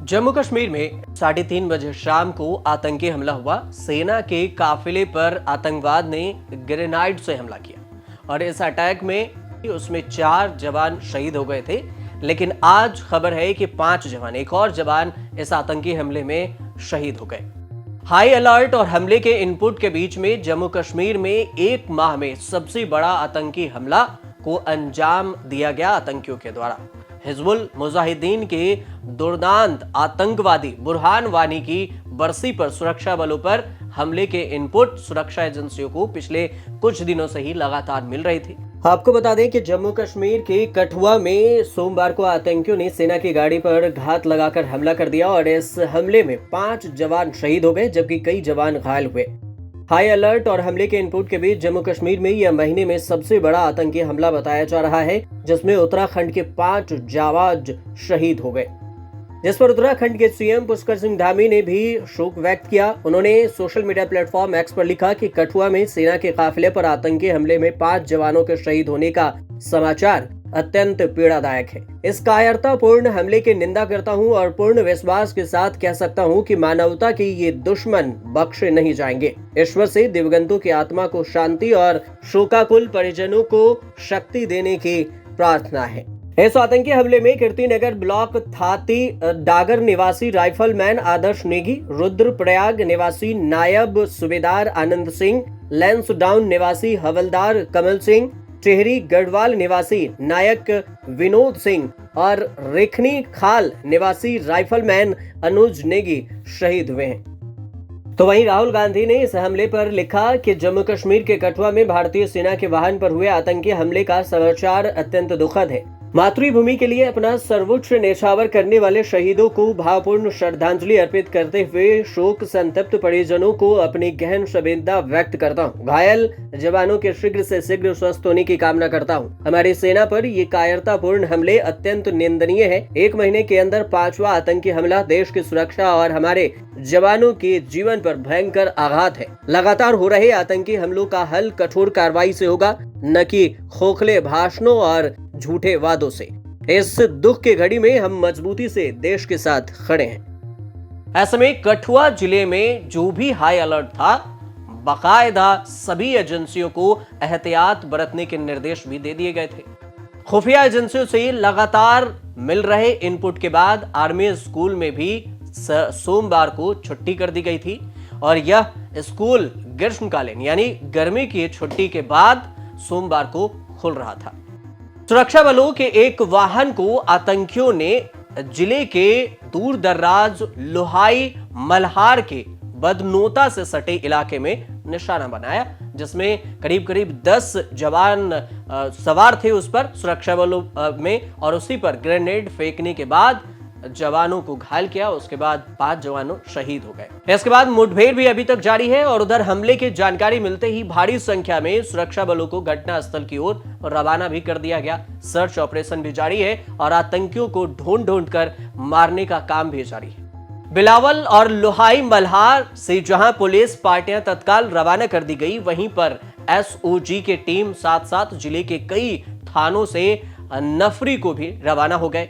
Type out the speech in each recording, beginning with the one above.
जम्मू कश्मीर में 3:30 शाम को आतंकी हमला हुआ। सेना के काफिले पर आतंकवाद ने ग्रेनाइड से हमला किया और इस अटैक में उसमें 4 जवान शहीद हो गए थे। लेकिन आज खबर है कि 5 जवान, एक और जवान इस आतंकी हमले में शहीद हो गए। हाई अलर्ट और हमले के इनपुट के बीच में जम्मू कश्मीर में एक माह में सबसे बड़ा आतंकी हमला को अंजाम दिया गया आतंकियों के द्वारा। हिजबुल मुजाहिदीन के दुर्दांत आतंकवादी बुरहान वानी की बरसी पर सुरक्षा बलों पर हमले के इनपुट सुरक्षा एजेंसियों को पिछले कुछ दिनों से ही लगातार मिल रही थी। आपको बता दें कि जम्मू कश्मीर के कठुआ में सोमवार को आतंकियों ने सेना की गाड़ी पर घात लगाकर हमला कर दिया और इस हमले में 5 जवान शहीद हो गए जबकि कई जवान घायल हुए। हाई अलर्ट और हमले के इनपुट के बीच जम्मू कश्मीर में यह महीने में सबसे बड़ा आतंकी हमला बताया जा रहा है, जिसमें उत्तराखंड के 5 जाबाज शहीद हो गए, जिस पर उत्तराखंड के सीएम पुष्कर सिंह धामी ने भी शोक व्यक्त किया। उन्होंने सोशल मीडिया प्लेटफॉर्म एक्स पर लिखा कि कठुआ में सेना के काफिले पर आतंकी हमले में 5 जवानों के शहीद होने का समाचार अत्यंत पीड़ादायक है। इस कायरतापूर्ण हमले की निंदा करता हूं और पूर्ण विश्वास के साथ कह सकता हूं कि मानवता के ये दुश्मन बख्शे नहीं जाएंगे। ईश्वर से दिवंगतों की आत्मा को शांति और शोकाकुल परिजनों को शक्ति देने की प्रार्थना है। इस आतंकी हमले में कीर्तिनगर ब्लॉक थाती डागर निवासी राइफलमैन आदर्श नेगी, रुद्रप्रयाग निवासी नायब सूबेदार आनंद सिंह, लैंसडाउन निवासी हवलदार कमल सिंह, टेहरी गढ़वाल निवासी नायक विनोद सिंह और रेखनी खाल निवासी राइफलमैन अनुज नेगी शहीद हुए हैं। तो वहीं राहुल गांधी ने इस हमले पर लिखा कि जम्मू कश्मीर के कठुआ में भारतीय सेना के वाहन पर हुए आतंकी हमले का समाचार अत्यंत दुखद है। मातृभूमि के लिए अपना सर्वोच्च न्यौछावर करने वाले शहीदों को भावपूर्ण श्रद्धांजलि अर्पित करते हुए शोक संतप्त परिजनों को अपनी गहन संवेदना व्यक्त करता हूँ। घायल जवानों के शीघ्र से शीघ्र स्वस्थ होने की कामना करता हूँ। हमारी सेना पर ये कायरतापूर्ण हमले अत्यंत निंदनीय है। 1 महीने के अंदर 5वां आतंकी हमला देश की सुरक्षा और हमारे जवानों के जीवन पर भयंकर आघात है। लगातार हो रहे आतंकी हमलों का हल कठोर कार्रवाई से होगा, न कि खोखले भाषणों और झूठे वादों से। इस दुख के घड़ी में हम मजबूती से देश के साथ खड़े हैं। ऐसे में कठुआ जिले में जो भी हाई अलर्ट था, बाकायदा सभी एजेंसियों को एहतियात बरतने के निर्देश भी दे दिए गए थे। खुफिया एजेंसियों से लगातार मिल रहे इनपुट के बाद आर्मी स्कूल में भी सोमवार को छुट्टी कर दी गई थी और यह स्कूल ग्रीष्मकालीन यानी गर्मी की छुट्टी के बाद सोमवार को खुल रहा था। सुरक्षा बलों के एक वाहन को आतंकियों ने जिले के दूर दर्राज लोहाई मल्हार के बदनोता से सटे इलाके में निशाना बनाया, जिसमें करीब 10 जवान सवार थे उस पर सुरक्षा बलों में, और उसी पर ग्रेनेड फेंकने के बाद जवानों को घायल किया। उसके बाद 5 जवानों शहीद हो गए। इसके बाद मुठभेड़ भी अभी तक जारी है और उधर हमले की जानकारी मिलते ही भारी संख्या में सुरक्षा बलों को घटनास्थल की ओर रवाना भी कर दिया गया। सर्च ऑपरेशन भी जारी है और आतंकियों को ढूंढ कर मारने का काम भी जारी है। बिलावल और लोहाई मल्हार से जहां पुलिस पार्टियां तत्काल रवाना कर दी गई, वहीं पर एसओजी की टीम साथ जिले के कई थानों से नफरी को भी रवाना हो गए।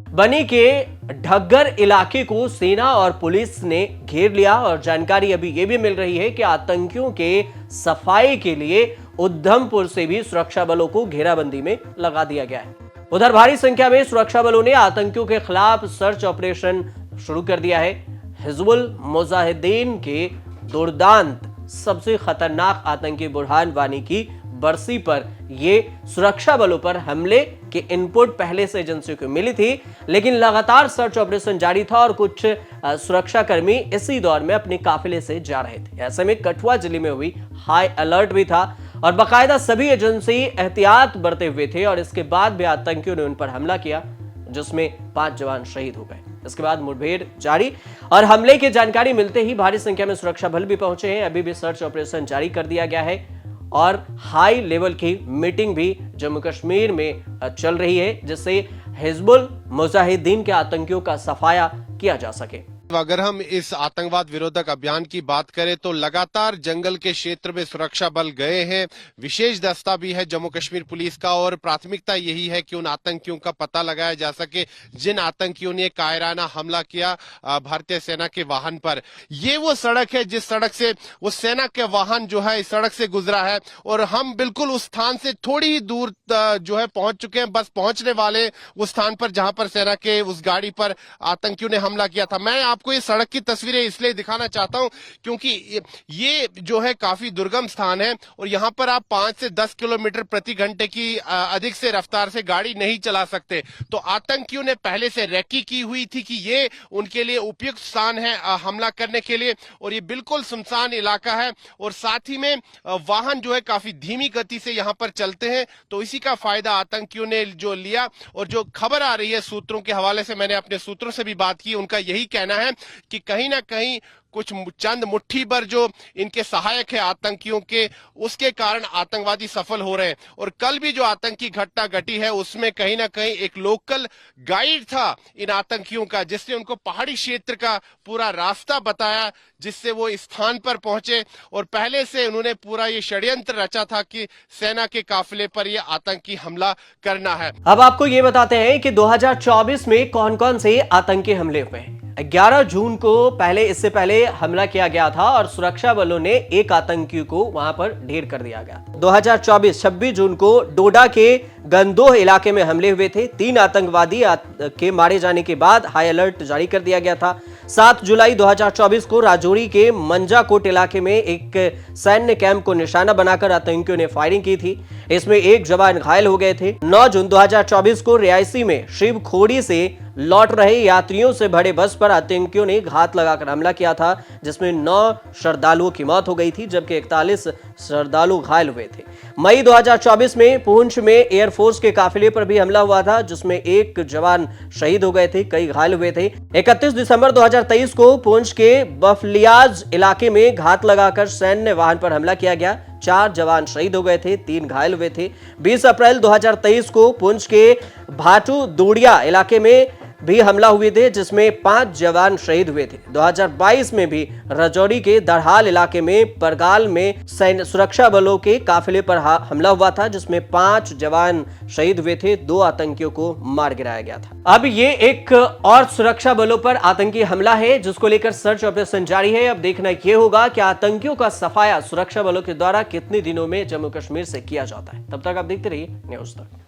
बनी के ढग्गर इलाके को सेना और पुलिस ने घेर लिया और जानकारी अभी यह भी मिल रही है कि आतंकियों के सफाई के लिए उधमपुर से भी सुरक्षा बलों को घेराबंदी में लगा दिया गया है। उधर भारी संख्या में सुरक्षा बलों ने आतंकियों के खिलाफ सर्च ऑपरेशन शुरू कर दिया है। हिजबुल मुजाहिदीन के दुर्दांत सबसे खतरनाक आतंकी बुरहान वानी की बरसी पर ये सुरक्षा बलों पर हमले के इनपुट पहले से एजेंसियों को मिली थी, लेकिन लगातार सर्च ऑपरेशन जारी था और कुछ सुरक्षा कर्मी इसी दौर में अपने काफिले से जा रहे थे। ऐसे में कठुआ जिले में हुई हाई अलर्ट भी था और बाकायदा सभी एजेंसी एहतियात बरते हुए थे और इसके बाद भी आतंकियों ने उन पर हमला किया, जिसमें 5 जवान शहीद हो गए। इसके बाद मुठभेड़ जारी और हमले की जानकारी मिलते ही भारी संख्या में सुरक्षा बल भी पहुंचे हैं। अभी भी सर्च ऑपरेशन जारी कर दिया गया है और हाई लेवल की मीटिंग भी जम्मू कश्मीर में चल रही है, जिससे हिजबुल मुजाहिदीन के आतंकियों का सफाया किया जा सके। अगर हम इस आतंकवाद विरोधक अभियान की बात करें तो लगातार जंगल के क्षेत्र में सुरक्षा बल गए हैं, विशेष दस्ता भी है जम्मू कश्मीर पुलिस का, और प्राथमिकता यही है कि उन आतंकियों का पता लगाया जा सके जिन आतंकियों ने कायराना हमला किया भारतीय सेना के वाहन पर। ये वो सड़क है जिस सड़क से वो सेना के वाहन जो है इस सड़क से गुजरा है, और हम बिल्कुल उस स्थान से थोड़ी ही दूर जो है पहुंच चुके हैं, बस पहुंचने वाले उस स्थान पर जहां पर सेना के उस गाड़ी पर आतंकियों ने हमला किया था। मैं आपको ये सड़क की तस्वीरें इसलिए दिखाना चाहता हूं क्योंकि ये जो है काफी दुर्गम स्थान है, और यहां पर आप 5 से 10 किलोमीटर प्रति घंटे की अधिक से रफ्तार से गाड़ी नहीं चला सकते। तो आतंकियों ने पहले से रेकी की हुई थी कि ये उनके लिए उपयुक्त स्थान है हमला करने के लिए, और ये बिल्कुल सुनसान इलाका है, और साथ ही में वाहन जो है काफी धीमी गति से यहां पर चलते हैं। तो इसी का फायदा आतंकियों ने जो लिया, और जो खबर आ रही है सूत्रों के हवाले से, मैंने अपने सूत्रों से भी बात की, उनका यही कहना है कि कहीं ना कहीं कुछ चंद मुट्ठी भर जो इनके सहायक है आतंकियों के, उसके कारण आतंकवादी सफल हो रहे हैं। और कल भी जो आतंकी घटना घटी है उसमें कहीं ना कहीं एक लोकल गाइड था इन आतंकियों का, जिसने उनको पहाड़ी क्षेत्र का पूरा रास्ता बताया, जिससे वो इस स्थान पर पहुंचे, और पहले से उन्होंने पूरा ये षड्यंत्र रचा था कि सेना के काफिले पर ये आतंकी हमला करना है। अब आपको ये बताते हैं कि 2024 में कौन कौन से आतंकी हमले हुए हैं। 11 जून को इससे पहले हमला किया गया था और सुरक्षा बलों ने एक आतंकी को वहां पर ढेर कर दिया गया। 2024 26 जून को डोडा के गंदोह इलाके में हमले हुए थे। 3 आतंकवादी के मारे जाने के बाद हाई अलर्ट जारी कर दिया गया था। 7 जुलाई 2024 को राजौरी के मंजाकोट इलाके में एक सैन्य कैंप को निशाना बनाकर आतंकियों ने फायरिंग की थी। इसमें एक जवान घायल हो गए थे। 9 जून 2024 को रियासी में शिव खोड़ी से लौट रहे यात्रियों से भरे बस पर आतंकियों ने घात लगाकर हमला किया था, जिसमें 9 श्रद्धालुओं की मौत हो गई थी, जबकि 41 श्रद्धालु घायल हुए थे। मई 2024 में पुंछ में एयरफोर्स के काफिले पर भी हमला हुआ था, जिसमें एक जवान शहीद हो गए थे, कई घायल हुए थे। 31 दिसंबर 2023 को पुंछ के बफलियाज इलाके में घात लगाकर सैन्य वाहन पर हमला किया गया। 4 जवान शहीद हो गए थे, 3 घायल हुए थे। 20 अप्रैल 2023 को पुंछ के भाटू दूड़िया इलाके में भी हमला हुए थे, जिसमें 5 जवान शहीद हुए थे। 2022 में भी राजौरी के दरहाल इलाके में परगाल में सैन्य सुरक्षा बलों के काफिले पर हमला हुआ था, जिसमें 5 जवान शहीद हुए थे, 2 आतंकियों को मार गिराया गया था। अब ये एक और सुरक्षा बलों पर आतंकी हमला है, जिसको लेकर सर्च ऑपरेशन जारी है। अब देखना यह होगा कि आतंकियों का सफाया सुरक्षा बलों के द्वारा कितने दिनों में जम्मू कश्मीर से किया जाता है। तब तक आप देखते रहिए न्यूज़ तक।